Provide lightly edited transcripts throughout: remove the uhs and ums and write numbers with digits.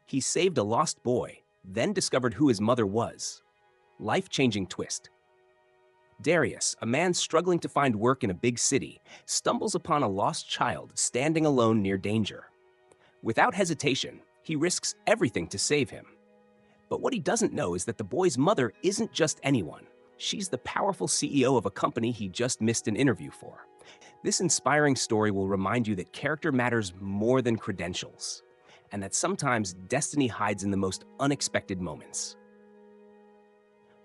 He saved a lost boy, then discovered who his mother was. Life-changing twist. Darius, a man struggling to find work in a big city, stumbles upon a lost child standing alone near danger. Without hesitation, he risks everything to save him. But what he doesn't know is that the boy's mother isn't just anyone. She's the powerful CEO of a company he just missed an interview for. This inspiring story will remind you that character matters more than credentials, and that sometimes destiny hides in the most unexpected moments.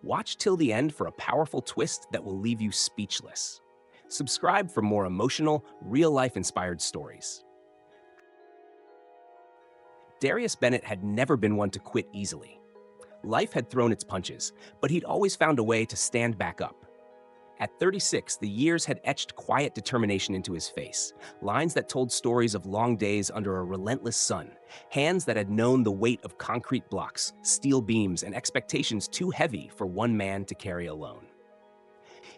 Watch till the end for a powerful twist that will leave you speechless. Subscribe for more emotional, real-life inspired stories. Darius Bennett had never been one to quit easily. Life had thrown its punches, but he'd always found a way to stand back up. At 36, the years had etched quiet determination into his face, lines that told stories of long days under a relentless sun, hands that had known the weight of concrete blocks, steel beams, and expectations too heavy for one man to carry alone.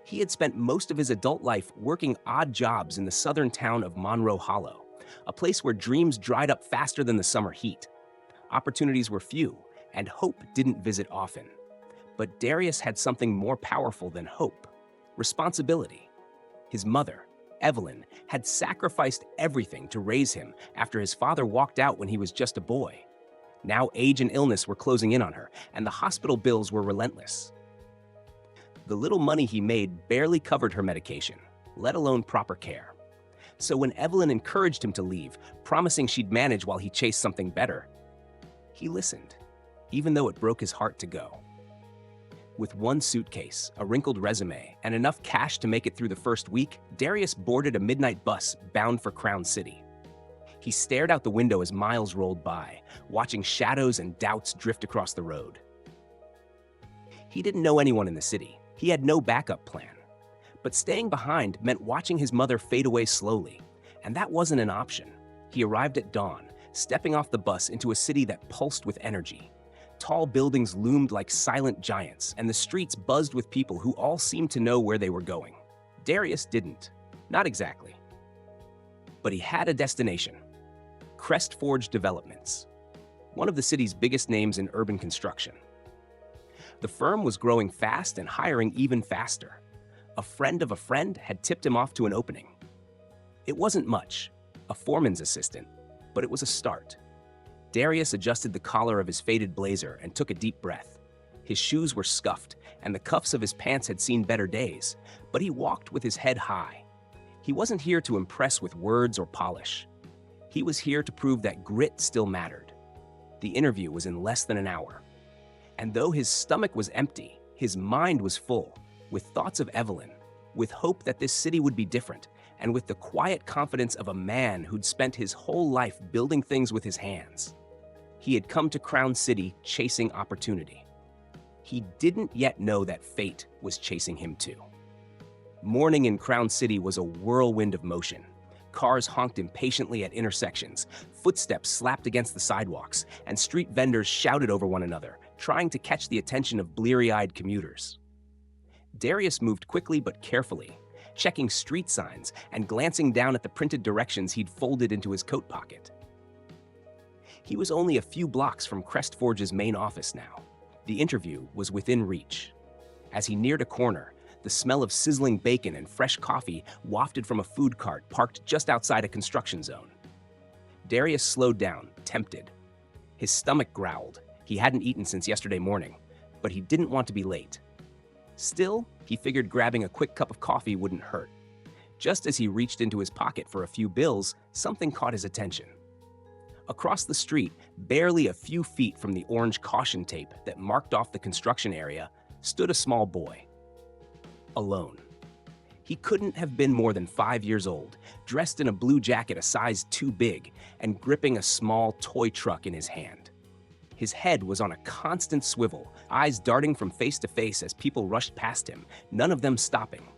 He had spent most of his adult life working odd jobs in the southern town of Monroe Hollow, a place where dreams dried up faster than the summer heat. Opportunities were few, and hope didn't visit often. But Darius had something more powerful than hope: responsibility. His mother, Evelyn, had sacrificed everything to raise him after his father walked out when he was just a boy. Now age and illness were closing in on her, and the hospital bills were relentless. The little money he made barely covered her medication, let alone proper care. So when Evelyn encouraged him to leave, promising she'd manage while he chased something better, he listened, even though it broke his heart to go. With one suitcase, a wrinkled resume, and enough cash to make it through the first week, Darius boarded a midnight bus bound for Crown City. He stared out the window as miles rolled by, watching shadows and doubts drift across the road. He didn't know anyone in the city. He had no backup plan. But staying behind meant watching his mother fade away slowly, and that wasn't an option. He arrived at dawn, stepping off the bus into a city that pulsed with energy. Tall buildings loomed like silent giants, and the streets buzzed with people who all seemed to know where they were going. Darius didn't. Not exactly. But he had a destination: Crest Forge Developments, one of the city's biggest names in urban construction. The firm was growing fast and hiring even faster. A friend of a friend had tipped him off to an opening. It wasn't much, a foreman's assistant, but it was a start. Darius adjusted the collar of his faded blazer and took a deep breath. His shoes were scuffed, and the cuffs of his pants had seen better days, but he walked with his head high. He wasn't here to impress with words or polish. He was here to prove that grit still mattered. The interview was in less than an hour. And though his stomach was empty, his mind was full, with thoughts of Evelyn, with hope that this city would be different, and with the quiet confidence of a man who'd spent his whole life building things with his hands. He had come to Crown City chasing opportunity. He didn't yet know that fate was chasing him too. Morning in Crown City was a whirlwind of motion. Cars honked impatiently at intersections, footsteps slapped against the sidewalks, and street vendors shouted over one another, trying to catch the attention of bleary-eyed commuters. Darius moved quickly but carefully, checking street signs and glancing down at the printed directions he'd folded into his coat pocket. He was only a few blocks from Crest Forge's main office now. The interview was within reach. As he neared a corner, the smell of sizzling bacon and fresh coffee wafted from a food cart parked just outside a construction zone. Darius slowed down, tempted. His stomach growled. He hadn't eaten since yesterday morning, but he didn't want to be late. Still, he figured grabbing a quick cup of coffee wouldn't hurt. Just as he reached into his pocket for a few bills, something caught his attention. Across the street, barely a few feet from the orange caution tape that marked off the construction area, stood a small boy. Alone. He couldn't have been more than 5 years old, dressed in a blue jacket a size too big, and gripping a small toy truck in his hand. His head was on a constant swivel, eyes darting from face to face as people rushed past him, none of them stopping.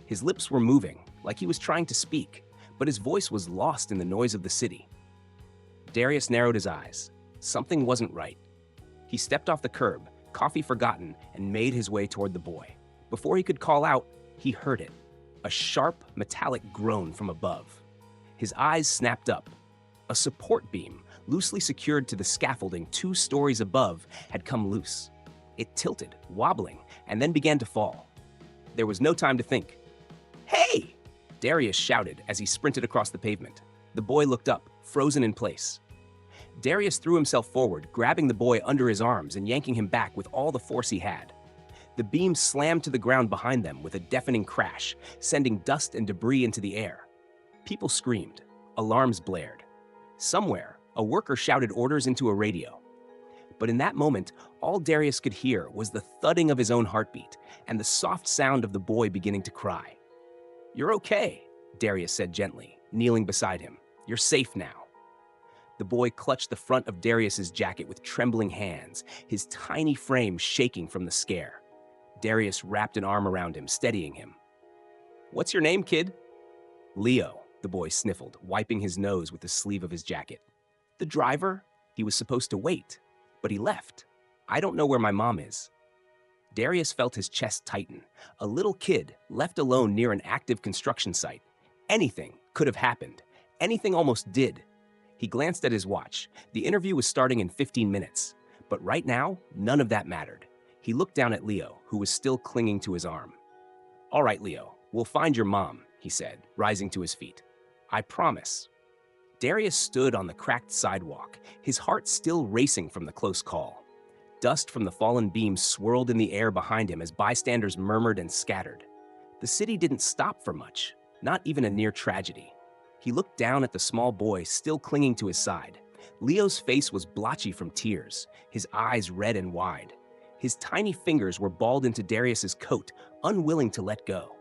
His lips were moving, like he was trying to speak, but his voice was lost in the noise of the city. Darius narrowed his eyes. Something wasn't right. He stepped off the curb, coffee forgotten, and made his way toward the boy. Before he could call out, he heard it. A sharp, metallic groan from above. His eyes snapped up. A support beam, loosely secured to the scaffolding 2 stories above, had come loose. It tilted, wobbling, and then began to fall. There was no time to think. "Hey!" Darius shouted as he sprinted across the pavement. The boy looked up, frozen in place. Darius threw himself forward, grabbing the boy under his arms and yanking him back with all the force he had. The beam slammed to the ground behind them with a deafening crash, sending dust and debris into the air. People screamed. Alarms blared. Somewhere, a worker shouted orders into a radio. But in that moment, all Darius could hear was the thudding of his own heartbeat and the soft sound of the boy beginning to cry. "You're okay," Darius said gently, kneeling beside him. "You're safe now." The boy clutched the front of Darius's jacket with trembling hands, his tiny frame shaking from the scare. Darius wrapped an arm around him, steadying him. "What's your name, kid?" "Leo," the boy sniffled, wiping his nose with the sleeve of his jacket. "The driver? He was supposed to wait, but he left. I don't know where my mom is." Darius felt his chest tighten. A little kid, left alone near an active construction site. Anything could have happened. Anything almost did. He glanced at his watch. The interview was starting in 15 minutes. But right now, none of that mattered. He looked down at Leo, who was still clinging to his arm. "All right, Leo, we'll find your mom," he said, rising to his feet. "I promise." Darius stood on the cracked sidewalk, his heart still racing from the close call. Dust from the fallen beams swirled in the air behind him as bystanders murmured and scattered. The city didn't stop for much, not even a near tragedy. He looked down at the small boy still clinging to his side. Leo's face was blotchy from tears, his eyes red and wide. His tiny fingers were balled into Darius's coat, unwilling to let go.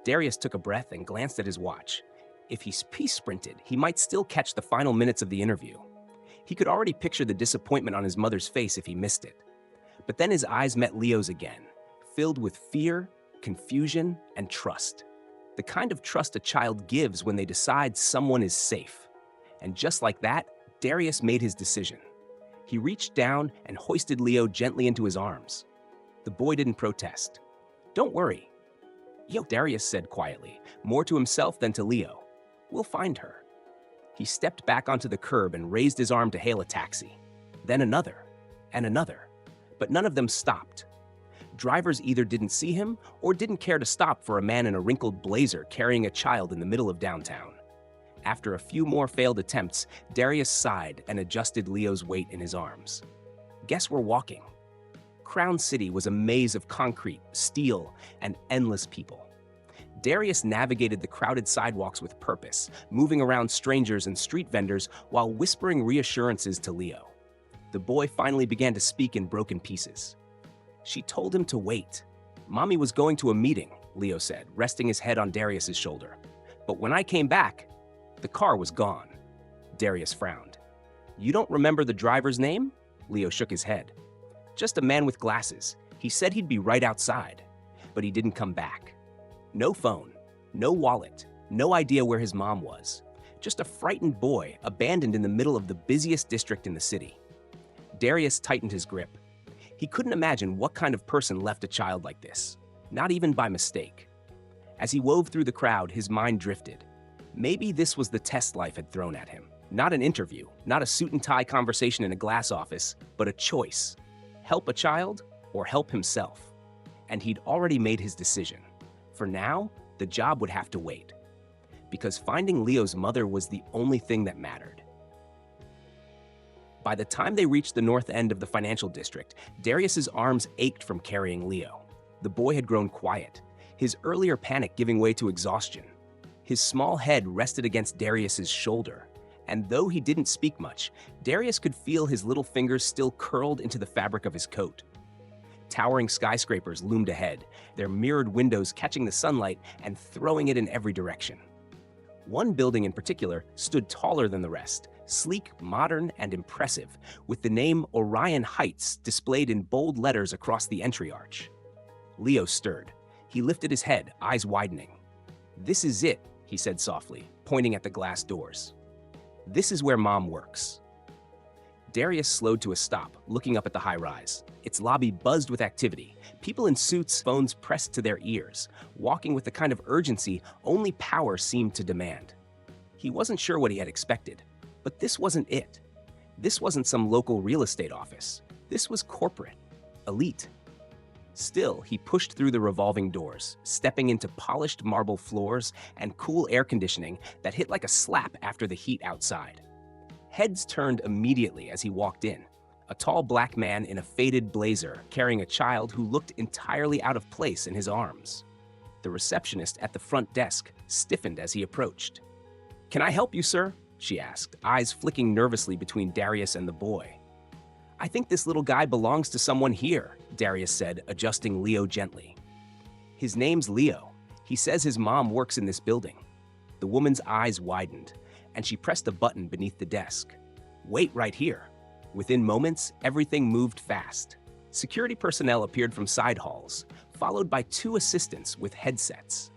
Darius took a breath and glanced at his watch. If he sprinted, he might still catch the final minutes of the interview. He could already picture the disappointment on his mother's face if he missed it. But then his eyes met Leo's again, filled with fear, confusion, and trust. The kind of trust a child gives when they decide someone is safe. And just like that, Darius made his decision. He reached down and hoisted Leo gently into his arms. The boy didn't protest. "Don't worry." "Yo," Darius said quietly, more to himself than to Leo. "We'll find her." He stepped back onto the curb and raised his arm to hail a taxi. Then another, and another. But none of them stopped. Drivers either didn't see him or didn't care to stop for a man in a wrinkled blazer carrying a child in the middle of downtown. After a few more failed attempts, Darius sighed and adjusted Leo's weight in his arms. Guess we're walking. Crown City was a maze of concrete, steel, and endless people. Darius navigated the crowded sidewalks with purpose, moving around strangers and street vendors while whispering reassurances to Leo. The boy finally began to speak in broken pieces. "She told him to wait. Mommy was going to a meeting," Leo said, resting his head on Darius's shoulder. "But when I came back, the car was gone." Darius frowned. "You don't remember the driver's name?" Leo shook his head. "Just a man with glasses. He said he'd be right outside, but he didn't come back. No phone, no wallet, no idea where his mom was. Just a frightened boy abandoned in the middle of the busiest district in the city." Darius tightened his grip. He couldn't imagine what kind of person left a child like this, not even by mistake. As he wove through the crowd, his mind drifted. Maybe this was the test life had thrown at him. Not an interview, not a suit and tie conversation in a glass office, but a choice. Help a child or help himself. And he'd already made his decision. For now, the job would have to wait. Because finding Leo's mother was the only thing that mattered. By the time they reached the north end of the financial district, Darius's arms ached from carrying Leo. The boy had grown quiet, his earlier panic giving way to exhaustion. His small head rested against Darius's shoulder, and though he didn't speak much, Darius could feel his little fingers still curled into the fabric of his coat. Towering skyscrapers loomed ahead, their mirrored windows catching the sunlight and throwing it in every direction. One building in particular stood taller than the rest, sleek, modern, and impressive, with the name Orion Heights displayed in bold letters across the entry arch. Leo stirred. He lifted his head, eyes widening. "This is it," he said softly, pointing at the glass doors. "This is where Mom works." Darius slowed to a stop, looking up at the high rise. Its lobby buzzed with activity, people in suits, phones pressed to their ears, walking with the kind of urgency only power seemed to demand. He wasn't sure what he had expected, but this wasn't it. This wasn't some local real estate office. This was corporate, elite. Still, he pushed through the revolving doors, stepping into polished marble floors and cool air conditioning that hit like a slap after the heat outside. Heads turned immediately as he walked in. A tall black man in a faded blazer carrying a child who looked entirely out of place in his arms. The receptionist at the front desk stiffened as he approached. "Can I help you, sir?" she asked, eyes flicking nervously between Darius and the boy. "I think this little guy belongs to someone here," Darius said, adjusting Leo gently. "His name's Leo. He says his mom works in this building." The woman's eyes widened, and she pressed a button beneath the desk. "Wait right here." Within moments, everything moved fast. Security personnel appeared from side halls, followed by 2 assistants with headsets.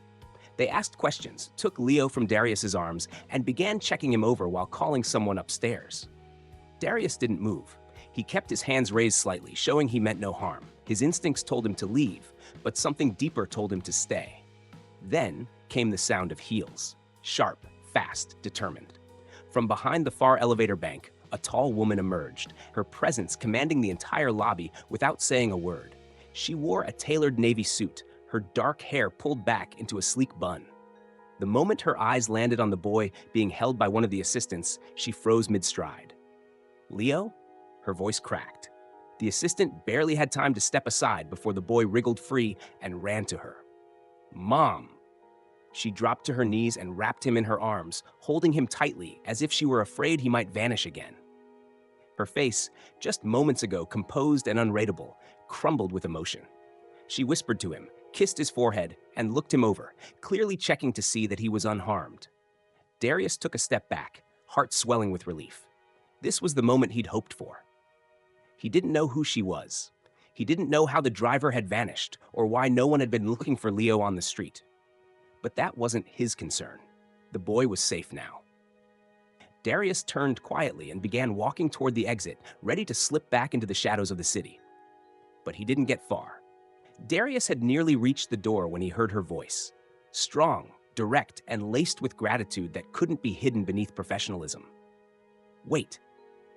They asked questions, took Leo from Darius's arms, and began checking him over while calling someone upstairs. Darius didn't move. He kept his hands raised slightly, showing he meant no harm. His instincts told him to leave, but something deeper told him to stay. Then came the sound of heels. Sharp, fast, determined. From behind the far elevator bank, a tall woman emerged, her presence commanding the entire lobby without saying a word. She wore a tailored navy suit, her dark hair pulled back into a sleek bun. The moment her eyes landed on the boy being held by one of the assistants, she froze mid-stride. "Leo?" Her voice cracked. The assistant barely had time to step aside before the boy wriggled free and ran to her. "Mom!" She dropped to her knees and wrapped him in her arms, holding him tightly as if she were afraid he might vanish again. Her face, just moments ago composed and unreadable, crumbled with emotion. She whispered to him, kissed his forehead, and looked him over, clearly checking to see that he was unharmed. Darius took a step back, heart swelling with relief. This was the moment he'd hoped for. He didn't know who she was. He didn't know how the driver had vanished or why no one had been looking for Leo on the street. But that wasn't his concern. The boy was safe now. Darius turned quietly and began walking toward the exit, ready to slip back into the shadows of the city. But he didn't get far. Darius had nearly reached the door when he heard her voice. Strong, direct, and laced with gratitude that couldn't be hidden beneath professionalism. "Wait."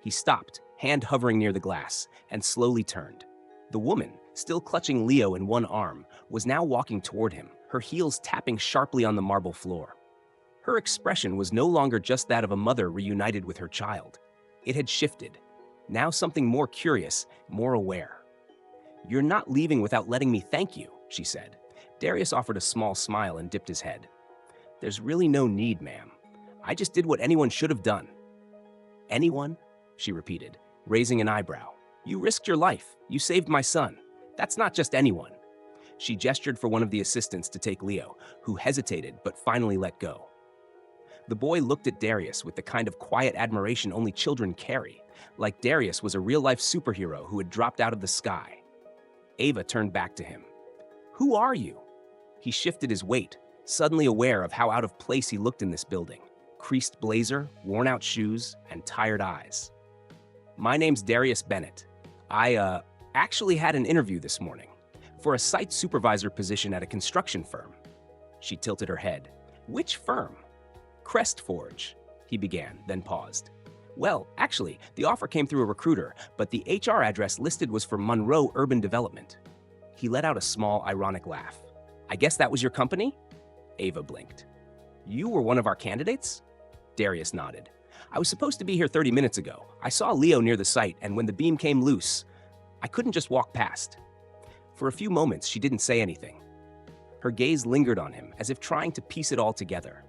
He stopped, hand hovering near the glass, and slowly turned. The woman, still clutching Leo in one arm, was now walking toward him, her heels tapping sharply on the marble floor. Her expression was no longer just that of a mother reunited with her child. It had shifted. Now something more curious, more aware. "You're not leaving without letting me thank you," she said. Darius offered a small smile and dipped his head. "There's really no need, ma'am. I just did what anyone should have done." "Anyone?" she repeated, raising an eyebrow. "You risked your life. You saved my son. That's not just anyone." She gestured for one of the assistants to take Leo, who hesitated but finally let go. The boy looked at Darius with the kind of quiet admiration only children carry, like Darius was a real-life superhero who had dropped out of the sky. Ava turned back to him. "Who are you?" He shifted his weight, suddenly aware of how out of place he looked in this building. Creased blazer, worn-out shoes, and tired eyes. "My name's Darius Bennett. I actually had an interview this morning for a site supervisor position at a construction firm." She tilted her head. "Which firm?" "Crest Forge," he began, then paused. "Well, actually, the offer came through a recruiter, but the HR address listed was for Monroe Urban Development." He let out a small, ironic laugh. "I guess that was your company?" Ava blinked. "You were one of our candidates?" Darius nodded. "I was supposed to be here 30 minutes ago. I saw Leo near the site, and when the beam came loose, I couldn't just walk past." For a few moments, she didn't say anything. Her gaze lingered on him, as if trying to piece it all together.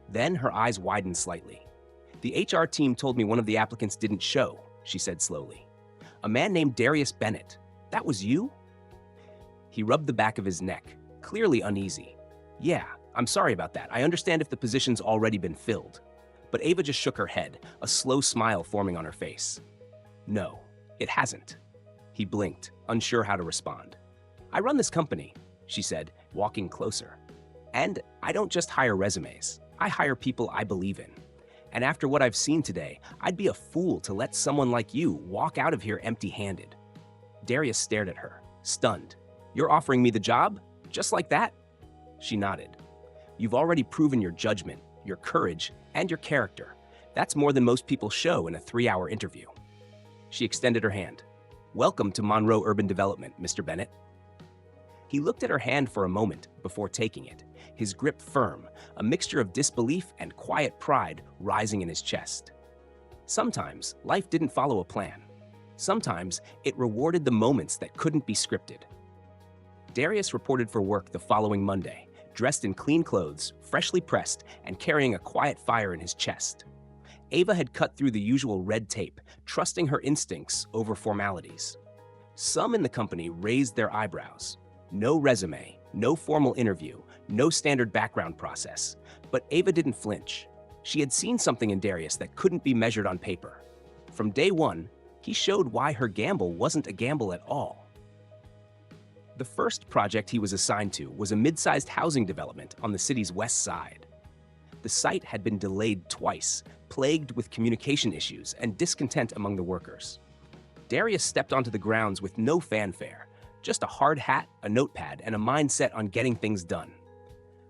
Then her eyes widened slightly. "The HR team told me one of the applicants didn't show," she said slowly. "A man named Darius Bennett. That was you?" He rubbed the back of his neck, clearly uneasy. "Yeah, I'm sorry about that. I understand if the position's already been filled." But Ava just shook her head, a slow smile forming on her face. "No, it hasn't." He blinked, unsure how to respond. "I run this company," she said, walking closer. "And I don't just hire resumes. I hire people I believe in. And after what I've seen today, I'd be a fool to let someone like you walk out of here empty-handed." Darius stared at her, stunned. "You're offering me the job? Just like that?" She nodded. "You've already proven your judgment, your courage, and your character. That's more than most people show in a 3-hour interview." She extended her hand. "Welcome to Monroe Urban Development, Mr. Bennett." He looked at her hand for a moment before taking it, his grip firm, a mixture of disbelief and quiet pride rising in his chest. Sometimes life didn't follow a plan. Sometimes it rewarded the moments that couldn't be scripted. Darius reported for work the following Monday, dressed in clean clothes, freshly pressed, and carrying a quiet fire in his chest. Ava had cut through the usual red tape, trusting her instincts over formalities. Some in the company raised their eyebrows. No resume, no formal interview, no standard background process. But Ava didn't flinch. She had seen something in Darius that couldn't be measured on paper. From day one, he showed why her gamble wasn't a gamble at all. The first project he was assigned to was a mid-sized housing development on the city's west side. The site had been delayed twice, plagued with communication issues and discontent among the workers. Darius stepped onto the grounds with no fanfare, just a hard hat, a notepad, and a mindset on getting things done.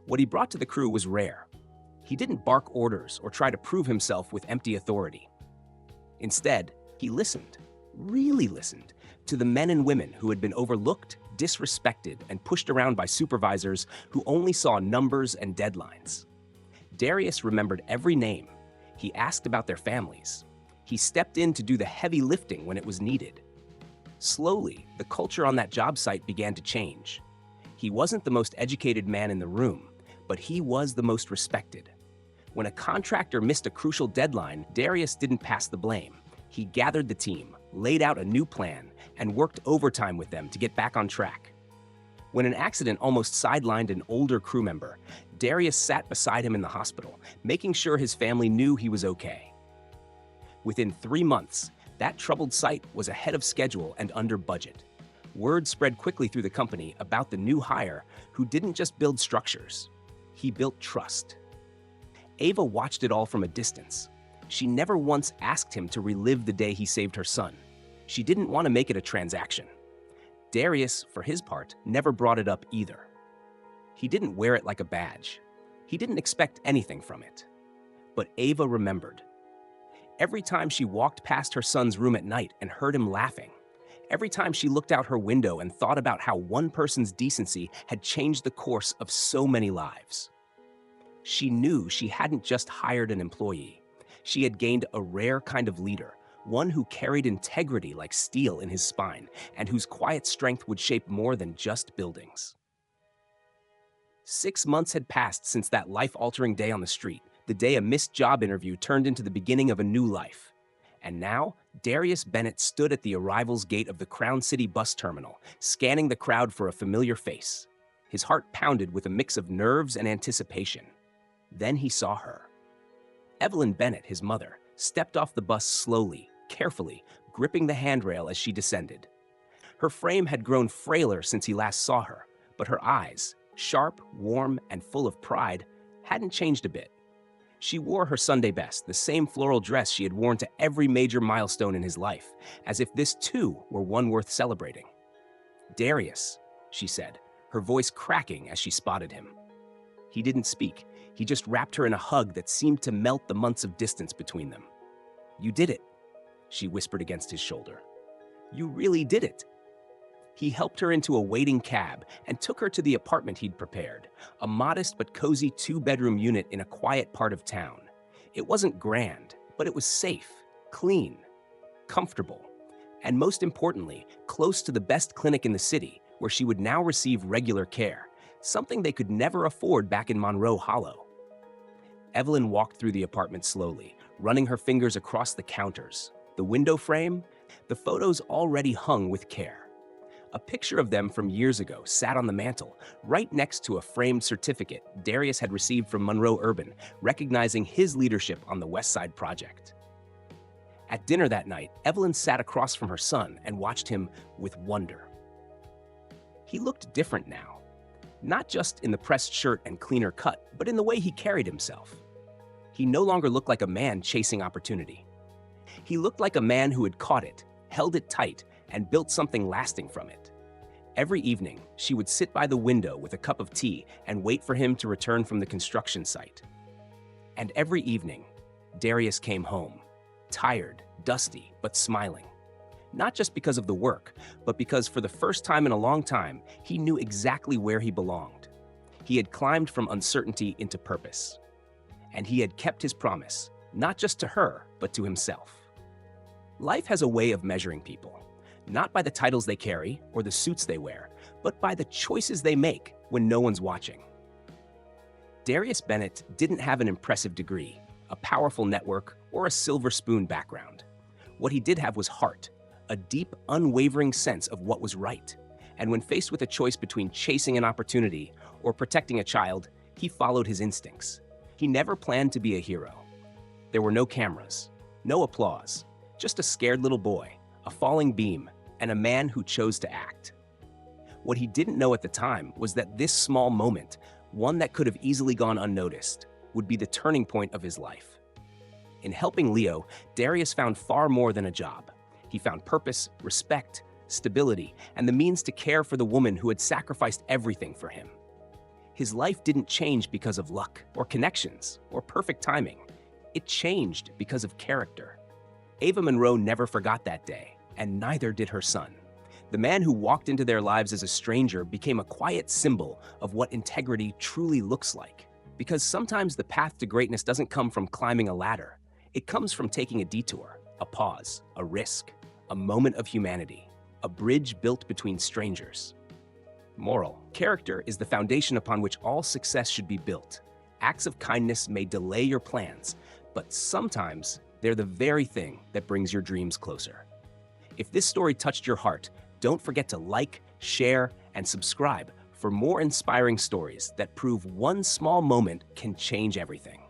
What he brought to the crew was rare. He didn't bark orders or try to prove himself with empty authority. Instead, he listened, really listened, to the men and women who had been overlooked, disrespected, and pushed around by supervisors who only saw numbers and deadlines. Darius remembered every name. He asked about their families. He stepped in to do the heavy lifting when it was needed. Slowly, the culture on that job site began to change. He wasn't the most educated man in the room, but he was the most respected. When a contractor missed a crucial deadline, Darius didn't pass the blame. He gathered the team, laid out a new plan, and worked overtime with them to get back on track. When an accident almost sidelined an older crew member, Darius sat beside him in the hospital, making sure his family knew he was okay. Within 3 months, that troubled site was ahead of schedule and under budget. Word spread quickly through the company about the new hire who didn't just build structures. He built trust. Ava watched it all from a distance. She never once asked him to relive the day he saved her son. She didn't want to make it a transaction. Darius, for his part, never brought it up either. He didn't wear it like a badge. He didn't expect anything from it. But Ava remembered. Every time she walked past her son's room at night and heard him laughing, every time she looked out her window and thought about how one person's decency had changed the course of so many lives. She knew she hadn't just hired an employee. She had gained a rare kind of leader, one who carried integrity like steel in his spine and whose quiet strength would shape more than just buildings. 6 months had passed since that life-altering day on the street, the day a missed job interview turned into the beginning of a new life. And now, Darius Bennett stood at the arrivals gate of the Crown City bus terminal, scanning the crowd for a familiar face. His heart pounded with a mix of nerves and anticipation. Then he saw her. Evelyn Bennett, his mother, stepped off the bus slowly, carefully, gripping the handrail as she descended. Her frame had grown frailer since he last saw her, but her eyes, sharp, warm, and full of pride, hadn't changed a bit. She wore her Sunday best, the same floral dress she had worn to every major milestone in his life, as if this too were one worth celebrating. "Darius," she said, her voice cracking as she spotted him. He didn't speak. He just wrapped her in a hug that seemed to melt the months of distance between them. "You did it," she whispered against his shoulder. "You really did it." He helped her into a waiting cab and took her to the apartment he'd prepared, a modest but cozy 2-bedroom unit in a quiet part of town. It wasn't grand, but it was safe, clean, comfortable, and most importantly, close to the best clinic in the city, where she would now receive regular care, something they could never afford back in Monroe Hollow. Evelyn walked through the apartment slowly, running her fingers across the counters, the window frame, the photos already hung with care. A picture of them from years ago sat on the mantel, right next to a framed certificate Darius had received from Monroe Urban, recognizing his leadership on the West Side project. At dinner that night, Evelyn sat across from her son and watched him with wonder. He looked different now, not just in the pressed shirt and cleaner cut, but in the way he carried himself. He no longer looked like a man chasing opportunity. He looked like a man who had caught it, held it tight, and built something lasting from it. Every evening, she would sit by the window with a cup of tea and wait for him to return from the construction site. And every evening, Darius came home, tired, dusty, but smiling. not just because of the work, but because for the first time in a long time, he knew exactly where he belonged. He had climbed from uncertainty into purpose. And he had kept his promise, not just to her, but to himself. Life has a way of measuring people, not by the titles they carry or the suits they wear, but by the choices they make when no one's watching. Darius Bennett didn't have an impressive degree, a powerful network, or a silver spoon background. What he did have was heart, a deep, unwavering sense of what was right. And when faced with a choice between chasing an opportunity or protecting a child, he followed his instincts. He never planned to be a hero. There were no cameras, no applause, just a scared little boy, a falling beam, and a man who chose to act. What he didn't know at the time was that this small moment, one that could have easily gone unnoticed, would be the turning point of his life. In helping Leo, Darius found far more than a job. He found purpose, respect, stability, and the means to care for the woman who had sacrificed everything for him. His life didn't change because of luck or connections or perfect timing. It changed because of character. Ava Monroe never forgot that day, and neither did her son. The man who walked into their lives as a stranger became a quiet symbol of what integrity truly looks like. Because sometimes the path to greatness doesn't come from climbing a ladder. It comes from taking a detour, a pause, a risk, a moment of humanity, a bridge built between strangers. Moral: character is the foundation upon which all success should be built. Acts of kindness may delay your plans, but sometimes they're the very thing that brings your dreams closer. If this story touched your heart, don't forget to like, share, and subscribe for more inspiring stories that prove one small moment can change everything.